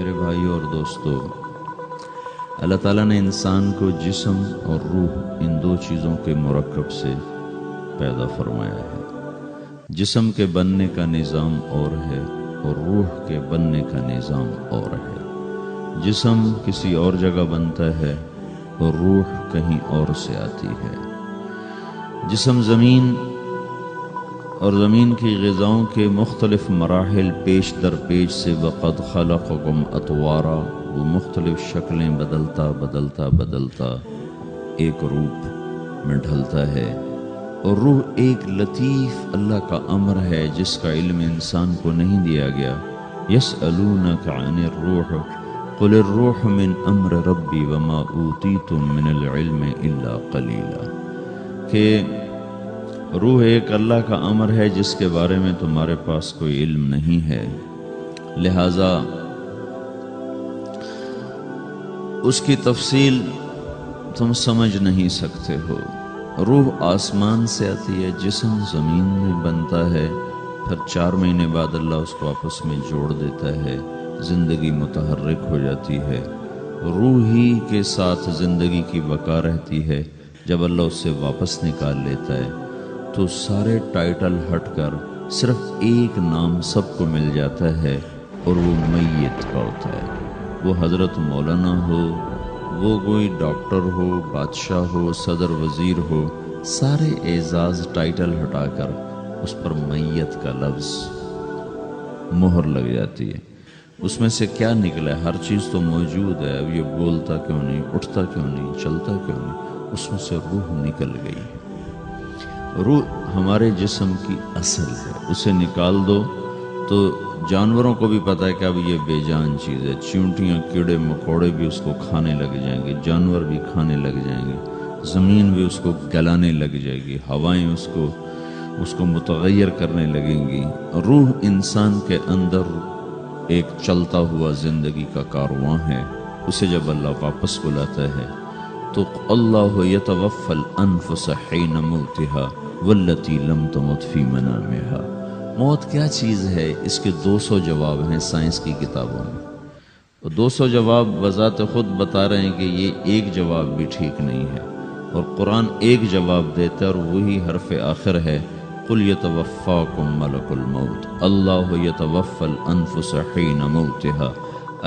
میرے بھائیوں اور دوستو، اللہ تعالیٰ نے انسان کو جسم اور روح ان دو چیزوں کے مرکب سے پیدا فرمایا ہے۔ جسم کے بننے کا نظام اور ہے اور روح کے بننے کا نظام اور ہے۔ جسم کسی اور جگہ بنتا ہے اور روح کہیں اور سے آتی ہے۔ جسم زمین اور زمین کی غذاؤں کے مختلف مراحل پیش در پیش سے وقد خلقکم اطوارا، وہ مختلف شکلیں بدلتا ایک روپ میں ڈھلتا ہے، اور روح ایک لطیف اللہ کا امر ہے جس کا علم انسان کو نہیں دیا گیا۔ یسألونک عن الروح قل الروح من امر ربی وما اوتیتم من العلم الا قلیلا، کہ روح ایک اللہ کا امر ہے جس کے بارے میں تمہارے پاس کوئی علم نہیں ہے، لہذا اس کی تفصیل تم سمجھ نہیں سکتے ہو۔ روح آسمان سے آتی ہے، جسم زمین میں بنتا ہے، پھر 4 مہینے بعد اللہ اس کو آپس میں جوڑ دیتا ہے، زندگی متحرک ہو جاتی ہے، روح ہی کے ساتھ زندگی کی بقا رہتی ہے۔ جب اللہ اس سے واپس نکال لیتا ہے تو سارے ٹائٹل ہٹ کر صرف ایک نام سب کو مل جاتا ہے، اور وہ میت کا ہوتا ہے۔ وہ حضرت مولانا ہو، وہ کوئی ڈاکٹر ہو، بادشاہ ہو، صدر وزیر ہو، سارے اعزاز ٹائٹل ہٹا کر اس پر میت کا لفظ مہر لگ جاتی ہے۔ اس میں سے کیا نکلا ہے؟ ہر چیز تو موجود ہے، اب یہ بولتا کیوں نہیں، اٹھتا کیوں نہیں، چلتا کیوں نہیں؟ اس میں سے روح نکل گئی ہے۔ روح ہمارے جسم کی اصل ہے، اسے نکال دو تو جانوروں کو بھی پتہ ہے کہ اب یہ بے جان چیز ہے، چیونٹیاں کیڑے مکوڑے بھی اس کو کھانے لگ جائیں گے، جانور بھی کھانے لگ جائیں گے، زمین بھی اس کو گلانے لگ جائے گی، ہوائیں اس کو متغیر کرنے لگیں گی۔ روح انسان کے اندر ایک چلتا ہوا زندگی کا کارواں ہے، اسے جب اللہ واپس بلاتا ہے تو اللہ یتوفی الانفس حین موتها والتی لم تمت فی منامها۔ موت کیا چیز ہے؟ اس کے 200 جواب ہیں سائنس کی کتابوں میں، اور 200 جواب بذات خود بتا رہے ہیں کہ یہ ایک جواب بھی ٹھیک نہیں ہے، اور قرآن ایک جواب دیتا ہے اور وہی حرف آخر ہے، قل یتوفاکم ملک الموت اللہ یتوفی الانفس حین موتها۔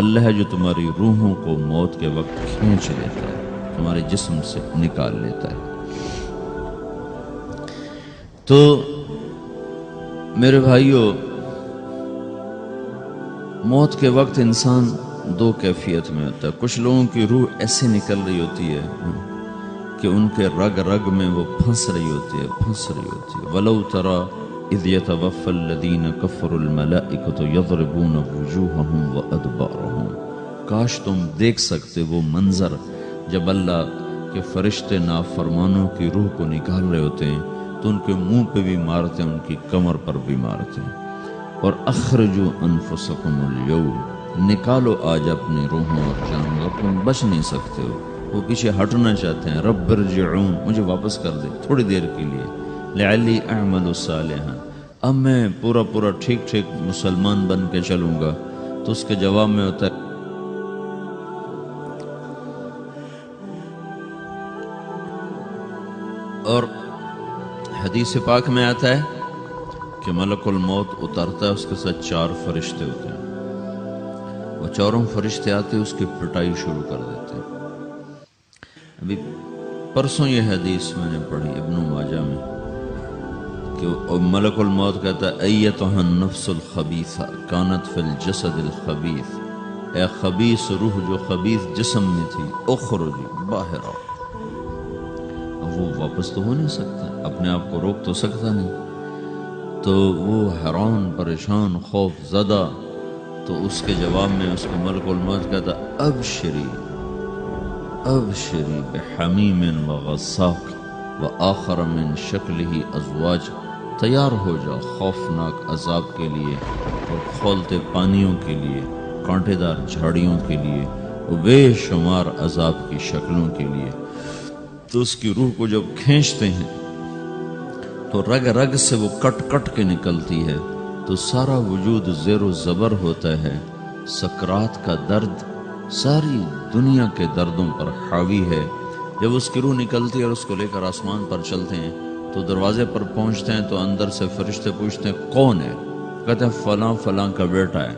اللہ ہے جو تمہاری روحوں کو موت کے وقت کھینچ لیتا ہے، تمہارے جسم سے نکال لیتا ہے۔ تو میرے بھائیوں، موت کے وقت انسان 2 کیفیت میں ہوتا ہے۔ کچھ لوگوں کی روح ایسے نکل رہی ہوتی ہے کہ ان کے رگ رگ میں وہ پھنس رہی ہوتی ہے۔ وَلَوْ تَرَى إِذْ يَتَوَفَّى الَّذِينَ كَفَرُوا الْمَلَائِكَةُ يَضْرِبُونَ وُجُوهَهُمْ وَأَدْبَارَهُمْ، کاش تم دیکھ سکتے وہ منظر جب اللہ کے فرشتے نافرمانوں کی روح کو نکال رہے ہوتے ہیں تو ان کے منہ پہ بھی مارتے ہیں، ان کی کمر پر بھی مارتے ہیں۔ اور اخرجوا انفسکم اليوم، نکالو آج اپنی روحوں اور جانوں، تم بچ نہیں سکتے ہو۔ وہ پیچھے ہٹنا چاہتے ہیں، رب ارجعون، مجھے واپس کر دے تھوڑی دیر کے لیے، لعلی اعمل صالحا، اب میں پورا ٹھیک مسلمان بن کے چلوں گا۔ تو اس کے جواب میں ہوتا ہے اور حدیث پاک میں آتا ہے کہ ملک الموت اترتا ہے، اس کے ساتھ 4 فرشتے ہوتے ہیں، وہ 4 فرشتے آتے ہیں، اس کی پٹائی شروع کر دیتے ہیں۔ ابھی پرسوں یہ حدیث میں نے پڑھی ابن ماجہ میں کہ ملک الموت کہتا ہے ایتھا النفس الخبیثہ کانت فی الجسد الخبیث، اے خبیث روح جو خبیث جسم میں تھی، اخرجی باہر آؤ۔ وہ واپس تو ہو نہیں سکتا، اپنے آپ کو روک تو سکتا نہیں، تو وہ حیران پریشان خوف زدہ، تو اس کے جواب میں اس کو ملک الموت کہتا ابشری بحمیم وغساق وآخر من شکلہ ازواج، تیار ہو جا خوفناک عذاب کے لیے اور کھولتے پانیوں کے لیے، کانٹے دار جھاڑیوں کے لیے، اور بے شمار عذاب کی شکلوں کے لیے۔ تو اس کی روح کو جب کھینچتے ہیں تو رگ رگ سے وہ کٹ کٹ کے نکلتی ہے، تو سارا وجود زیر و زبر ہوتا ہے، سکرات کا درد ساری دنیا کے دردوں پر حاوی ہے۔ جب اس کی روح نکلتی ہے اور اس کو لے کر آسمان پر چلتے ہیں تو دروازے پر پہنچتے ہیں تو اندر سے فرشتے پوچھتے ہیں کون ہے؟ کہتے ہیں فلاں فلاں کا بیٹا ہے۔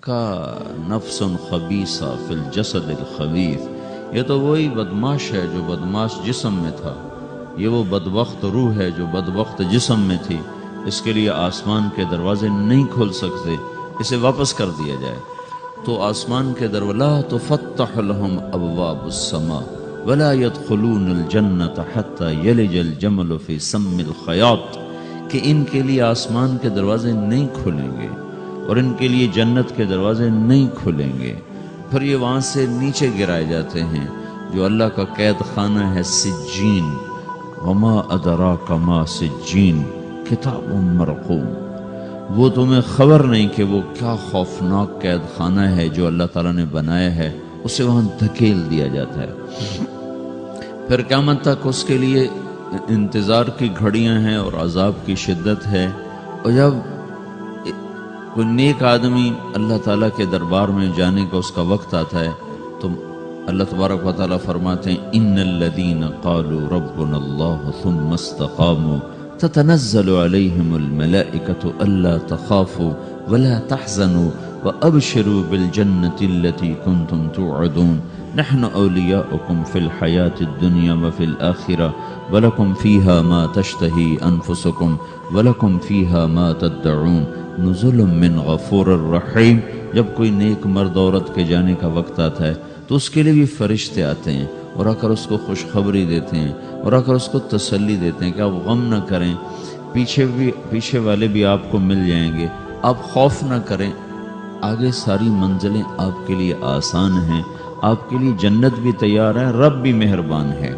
کہا نفس خبیثہ فی الجسد الخبیث، یہ تو وہی بدماش ہے جو بدماش جسم میں تھا، یہ وہ بدبخت روح ہے جو بدبخت جسم میں تھی، اس کے لیے آسمان کے دروازے نہیں کھل سکتے، اسے واپس کر دیا جائے۔ تو آسمان کے دروازے لا تفتح لهم ابواب السماء ولا يدخلون الجنة حتى يلج الجمل في سم الخياط، کہ ان کے لیے آسمان کے دروازے نہیں کھلیں گے اور ان کے لیے جنت کے دروازے نہیں کھلیں گے، پھر یہ وہاں سے نیچے گرائے جاتے ہیں جو اللہ کا قید خانہ ہے سجین۔ وما ادراک ما سجین کتاب مرقوم، وہ تمہیں خبر نہیں کہ وہ کیا خوفناک قید خانہ ہے جو اللہ تعالیٰ نے بنایا ہے، اسے وہاں دھکیل دیا جاتا ہے۔ پھر قیامت تک اس کے لیے انتظار کی گھڑیاں ہیں اور عذاب کی شدت ہے۔ اور جب کوئی نیک آدمی اللہ تعالیٰ کے دربار میں جانے کا اس کا وقت آتا ہے تو اللہ تبارک و تعالیٰ فرماتے ہیں ان الذین قالوا ربنا اللہ ثم استقاموا تتنزل علیہم الملائکۃ الا تخافوا ولا تحزنوا وابشروا بالجنۃ التي کنتم توعدون نحن اولیاؤکم فی الحیاۃ الدنیا وفی الآخرہ ولکم فیہا ما تشتہی انفسکم ولکم فیہا ما تدعون نزل من غفور الرحیم۔ جب کوئی نیک مرد عورت کے جانے کا وقت آتا ہے تو اس کے لیے بھی فرشتے آتے ہیں اور آ کر اس کو خوشخبری دیتے ہیں اور آ کر اس کو تسلی دیتے ہیں کہ آپ غم نہ کریں، پیچھے والے بھی آپ کو مل جائیں گے، آپ خوف نہ کریں، آگے ساری منزلیں آپ کے لیے آسان ہیں، آپ کے لیے جنت بھی تیار ہے، رب بھی مہربان ہے۔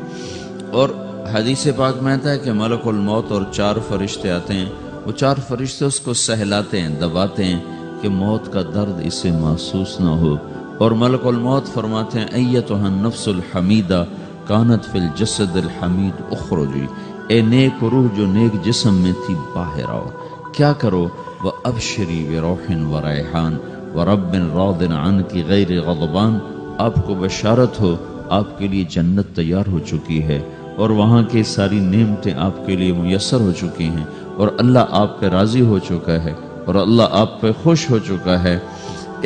اور حدیث پاک میں آتا ہے کہ ملک الموت اور 4 فرشتے آتے ہیں، وہ 4 فرشتے اس کو سہلاتے ہیں، دباتے ہیں کہ موت کا درد اسے محسوس نہ ہو، اور ملک الموت فرماتے ہیں ایتھا النفس الحمیدہ کانت فی الجسد الحمید اخرجی، اے نیک روح جو نیک جسم میں تھی باہر آؤ، کیا کرو؟ وَأَبْشِرِي بِرَوْحٍ وَرَيْحَانٍ وَرَبٍّ رَاضٍ عَنْكِ غَيْرِ غَضْبَانٍ، آپ کو بشارت ہو آپ کے لیے جنت تیار ہو چکی ہے اور وہاں کی ساری نعمتیں آپ کے لیے میسر ہو چکی ہیں اور اللہ آپ پہ راضی ہو چکا ہے اور اللہ آپ پہ خوش ہو چکا ہے۔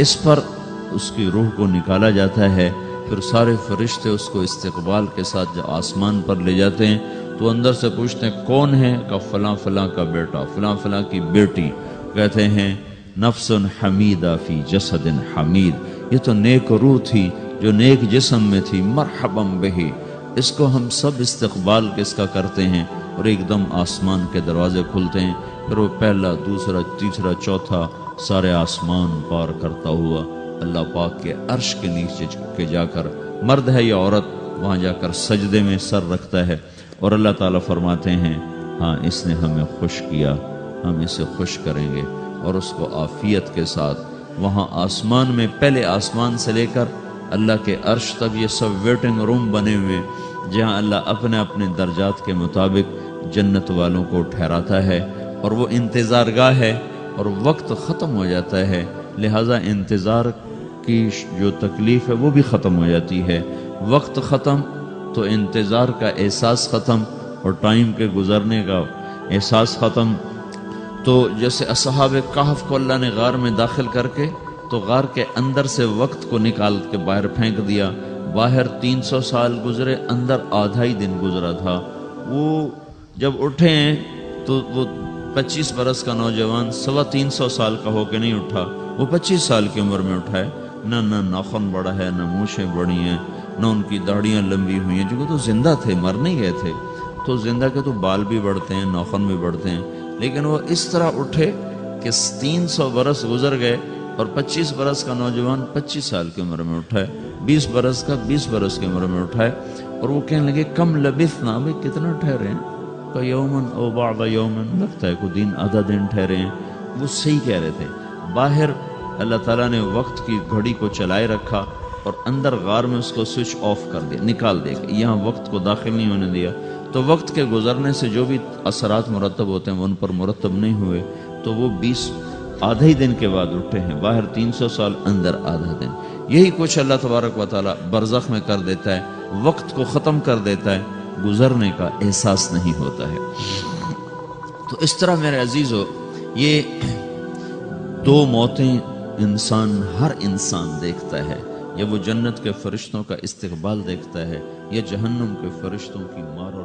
اس پر اس کی روح کو نکالا جاتا ہے، پھر سارے فرشتے اس کو استقبال کے ساتھ جب آسمان پر لے جاتے ہیں تو اندر سے پوچھتے ہیں کون ہے؟ کہ فلاں فلاں کا بیٹا، فلاں فلاں کی بیٹی۔ کہتے ہیں نفس حمیدہ فی جسد حمید، یہ تو نیک روح تھی جو نیک جسم میں تھی، مرحبا بہی، اس کو ہم سب استقبال کس کا کرتے ہیں، اور ایک دم آسمان کے دروازے کھلتے ہیں، پھر وہ پہلا دوسرا تیسرا چوتھا سارے آسمان پار کرتا ہوا اللہ پاک کے عرش کے نیچے کے جا کر، مرد ہے یا عورت، وہاں جا کر سجدے میں سر رکھتا ہے اور اللہ تعالیٰ فرماتے ہیں ہاں اس نے ہمیں خوش کیا، ہم اسے خوش کریں گے، اور اس کو عافیت کے ساتھ وہاں آسمان میں، پہلے آسمان سے لے کر اللہ کے عرش تک یہ سب ویٹنگ روم بنے ہوئے جہاں اللہ اپنے اپنے درجات کے مطابق جنت والوں کو ٹھہراتا ہے، اور وہ انتظار گاہ ہے اور وقت ختم ہو جاتا ہے، لہٰذا انتظار کی جو تکلیف ہے وہ بھی ختم ہو جاتی ہے۔ وقت ختم تو انتظار کا احساس ختم اور ٹائم کے گزرنے کا احساس ختم۔ تو جیسے اصحاب کہف کو اللہ نے غار میں داخل کر کے تو غار کے اندر سے وقت کو نکال کے باہر پھینک دیا، باہر 300 سال گزرے، اندر آدھا ہی دن گزرا تھا۔ وہ جب اٹھے ہیں تو وہ 25 برس کا نوجوان 325 سال کا ہو کے نہیں اٹھا، وہ 25 سال کی عمر میں اٹھا ہے، نہ ناخن بڑا ہے، نہ مونچھیں بڑی ہیں، نہ ان کی داڑیاں لمبی ہوئی ہیں، جو تو زندہ تھے، مر نہیں گئے تھے، تو زندہ کے تو بال بھی بڑھتے ہیں، ناخن بھی بڑھتے ہیں، لیکن وہ اس طرح اٹھے کہ 300 برس گزر گئے اور 25 برس کا نوجوان 25 سال کی عمر میں اٹھا ہے، 20 برس کا 20 برس کی عمر میں اٹھا ہے، اور وہ کہنے لگے کم لبثنا، بھائی کتنا ٹھہرے ہیں؟ کہ یومن او بعض یومن، لگتا ہے کوئی دن آدھا دن ٹھہرے ہیں۔ وہ صحیح کہہ رہے تھے، باہر اللہ تعالیٰ نے وقت کی گھڑی کو چلائے رکھا اور اندر غار میں اس کو سوئچ آف کر دیا، نکال دیا، یہاں وقت کو داخل نہیں ہونے دیا، تو وقت کے گزرنے سے جو بھی اثرات مرتب ہوتے ہیں وہ ان پر مرتب نہیں ہوئے، تو وہ آدھے ہی دن کے بعد اٹھے ہیں، باہر 300 سال، اندر آدھا دن. یہی کچھ اللہ تبارک و تعالی برزخ میں کر دیتا ہے، وقت کو ختم کر دیتا ہے، گزرنے کا احساس نہیں ہوتا ہے. تو اس طرح میرے عزیزو، یہ دو موتیں ہر انسان دیکھتا ہے. یا وہ جنت کے فرشتوں کا استقبال دیکھتا ہے، یا جہنم کے فرشتوں کی مار اور